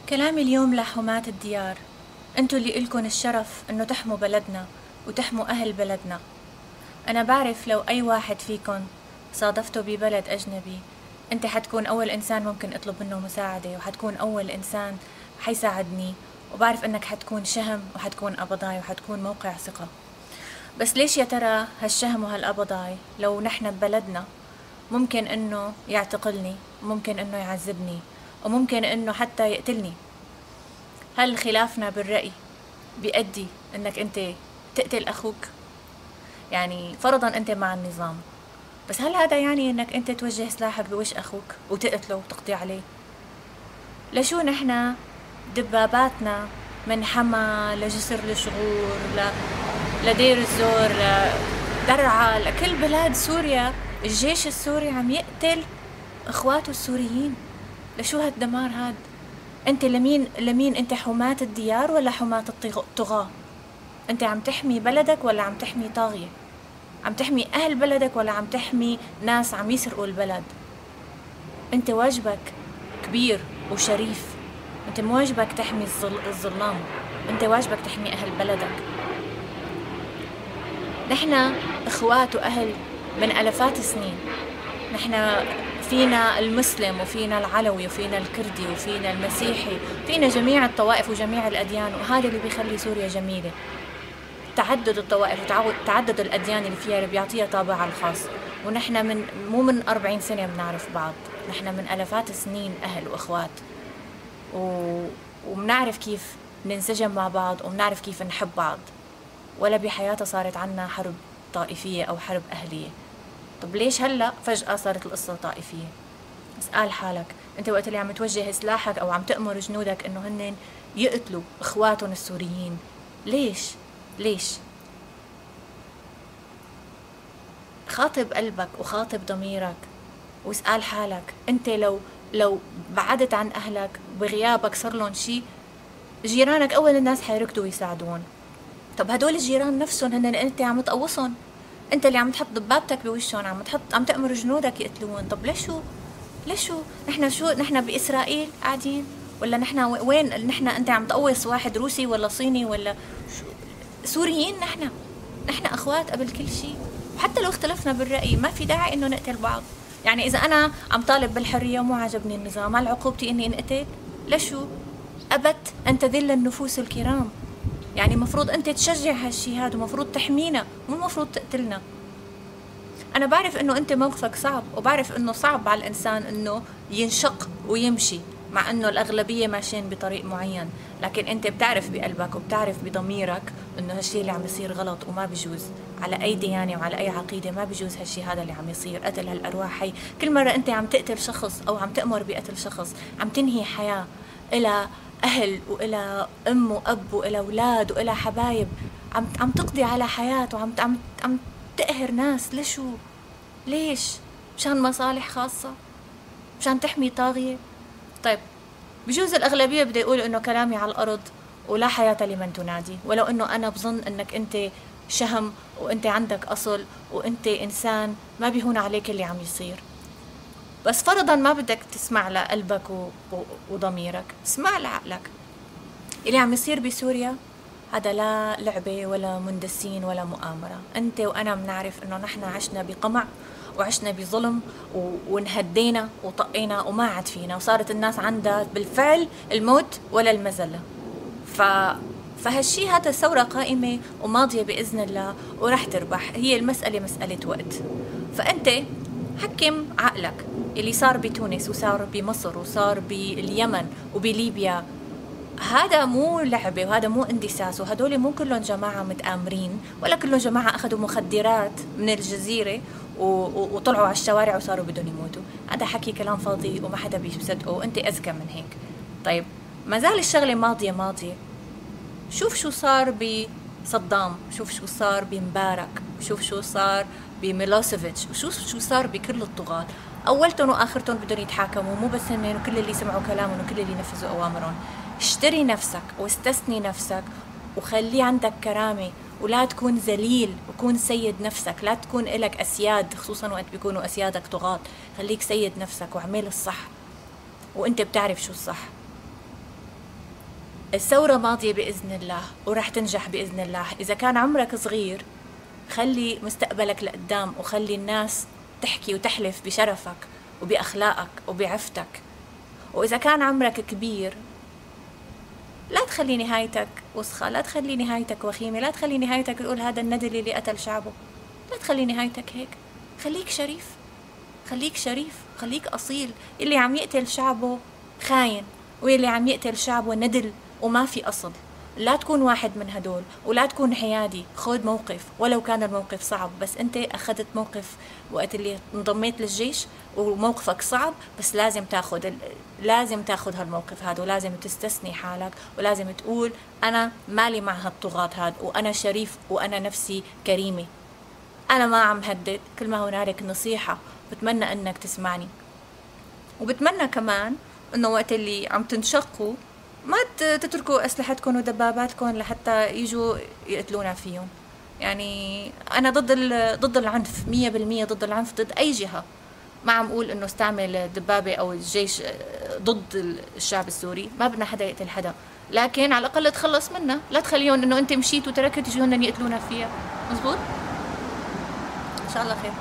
كلامي اليوم لحماة الديار. انتوا اللي إلكن الشرف انه تحموا بلدنا وتحموا أهل بلدنا. أنا بعرف لو أي واحد فيكن صادفته ببلد أجنبي، انت حتكون أول إنسان ممكن أطلب منه مساعدة، وحتكون أول إنسان حيساعدني، وبعرف انك حتكون شهم وحتكون قبضاي وحتكون موقع ثقة. بس ليش يا ترى هالشهم وهالقبضاي لو نحن ببلدنا ممكن انه يعتقلني، ممكن انه يعذبني، وممكن انه حتى يقتلني؟ هل خلافنا بالرأي بيؤدي انك انت تقتل اخوك؟ يعني فرضا انت مع النظام، بس هل هذا يعني انك انت توجه سلاحك بوش اخوك وتقتله وتقضي عليه؟ لشو نحن دباباتنا من حما لجسر الشغور لدير الزور لدرعا لكل بلاد سوريا، الجيش السوري عم يقتل اخواته السوريين؟ لشو هالدمار هاد؟ انت لمين انت؟ حماة الديار ولا حماة الطغاة؟ انت عم تحمي بلدك ولا عم تحمي طاغية؟ عم تحمي اهل بلدك ولا عم تحمي ناس عم يسرقوا البلد؟ انت واجبك كبير وشريف، انت مو واجبك تحمي الظلام، انت واجبك تحمي اهل بلدك. نحن اخوات واهل من الافات السنين، نحن فينا المسلم وفينا العلوي وفينا الكردي وفينا المسيحي، فينا جميع الطوائف وجميع الأديان، وهذا اللي بيخلي سوريا جميلة. تعدد الطوائف وتعدد الأديان اللي فيها اللي بيعطيها طابعها الخاص. ونحن مو من 40 سنة بنعرف بعض، نحن من ألفات السنين أهل وإخوات، وبنعرف كيف ننسجم مع بعض وبنعرف كيف نحب بعض. ولا بحياتها صارت عنا حرب طائفية أو حرب أهلية. طب ليش هلأ فجأة صارت القصة طائفية؟ اسأل حالك، انت وقت اللي عم توجه سلاحك او عم تأمر جنودك انه هن يقتلوا اخواتهم السوريين، ليش؟ خاطب قلبك وخاطب ضميرك واسأل حالك، انت لو بعدت عن اهلك بغيابك صار لهم شي، جيرانك اول الناس حيركضوا ويساعدون. طب هدول الجيران نفسهم هن انت عم تقوصهم، انت اللي عم تحط دبابتك بوشهم، عم تأمر جنودك يقتلون. طب ليش نحن بإسرائيل قاعدين؟ ولا نحن وين؟ نحن انت عم تقوص واحد روسي ولا صيني ولا سوريين؟ نحن اخوات قبل كل شيء. وحتى لو اختلفنا بالرأي ما في داعي انه نقتل بعض. يعني اذا انا عم طالب بالحرية ومو عجبني النظام، هل عقوبتي اني انقتل؟ لشو؟ ابت ان تذل النفوس الكرام. يعني مفروض انت تشجع هالشي هذا، ومفروض تحمينا، مو مفروض تقتلنا. أنا بعرف إنه أنت موقفك صعب، وبعرف إنه صعب على الإنسان إنه ينشق ويمشي مع إنه الأغلبية ماشيين بطريق معين، لكن أنت بتعرف بقلبك وبتعرف بضميرك إنه هالشي اللي عم يصير غلط وما بيجوز على أي ديانة وعلى أي عقيدة. ما بيجوز هالشي هذا اللي عم يصير، قتل هالأرواح. هي كل مرة أنت عم تقتل شخص أو عم تأمر بقتل شخص، عم تنهي حياة إلى أهل وإلى أم وأب وإلى أولاد وإلى حبايب، عم تقضي على حياة عم تقهر ناس. ليش؟ مشان مصالح خاصة؟ مشان تحمي طاغية؟ طيب بجوز الأغلبية بدي يقول إنه كلامي على الأرض ولا حياة لمن تنادي، ولو إنه أنا بظن إنك أنت شهم وأنت عندك أصل وأنت إنسان ما بيهون عليك اللي عم يصير. بس فرضا ما بدك تسمع لقلبك وضميرك، اسمع لعقلك. اللي عم يصير بسوريا هذا لا لعبة ولا مندسين ولا مؤامرة. أنت وأنا بنعرف إنه نحن عشنا بقمع وعشنا بظلم وانهدينا وطقينا وما عاد فينا، وصارت الناس عندها بالفعل الموت ولا المزلة. فهالشي هذا ثورة قائمة وماضية بإذن الله ورح تربح. هي المسألة مسألة وقت. فأنت حكم عقلك. اللي صار بتونس وصار بمصر وصار باليمن وبليبيا هذا مو لعبة وهذا مو اندساس، وهدول مو كلهم جماعة متآمرين ولا كلهم جماعة أخذوا مخدرات من الجزيرة وطلعوا على الشوارع وصاروا بدهم يموتوا. هذا حكي كلام فاضي وما حدا بيصدقه، وانت أذكى من هيك. طيب ما زال الشغلة ماضية. شوف شو صار بصدام، شوف شو صار بمبارك، شوف شو صار بميلوسيفيتش، وشوف شو صار بكل الطغاة. أولتهم وآخرتهم بدهم يتحاكموا، مو بس هن وكل اللي سمعوا كلامهم وكل اللي نفذوا أوامرهم. اشتري نفسك واستثني نفسك وخلي عندك كرامة، ولا تكون ذليل، وكون سيد نفسك. لا تكون لك أسياد، خصوصا وقت بيكونوا أسيادك طغاة. خليك سيد نفسك واعمل الصح، وانت بتعرف شو الصح. الثورة ماضية بإذن الله ورح تنجح بإذن الله. إذا كان عمرك صغير خلي مستقبلك لقدام، وخلي الناس تحكي وتحلف بشرفك وبأخلاقك وبعفتك. وإذا كان عمرك كبير لا تخلي نهايتك وسخة، لا تخلي نهايتك وخيمة، لا تخلي نهايتك يقول هذا الندل اللي قتل شعبه. لا تخلي نهايتك هيك. خليك شريف، خليك شريف، خليك أصيل. اللي عم يقتل شعبه خاين، واللي عم يقتل شعبه ندل وما في أصل. لا تكون واحد من هدول، ولا تكون حيادي. خذ موقف ولو كان الموقف صعب، بس انت أخذت موقف وقت اللي انضميت للجيش وموقفك صعب، بس لازم تاخذ هالموقف هذا، ولازم تستثني حالك، ولازم تقول أنا مالي مع هالطغاة هاد، وأنا شريف، وأنا نفسي كريمة، أنا ما عم هدد. كل ما هنالك نصيحة، بتمنى أنك تسمعني. وبتمنى كمان أنه وقت اللي عم تنشقوا ما تتركوا أسلحتكم ودباباتكم لحتى يجوا يقتلونا فيهم. يعني أنا ضد العنف 100%، ضد العنف ضد أي جهة. ما عم أقول إنه استعمل دبابة أو الجيش ضد الشعب السوري، ما بدنا حدا يقتل حدا، لكن على الأقل تخلص منها. لا تخليهم إنه أنت مشيت وتركت يجوا هن يقتلونا فيها. مزبوط؟ إن شاء الله خير.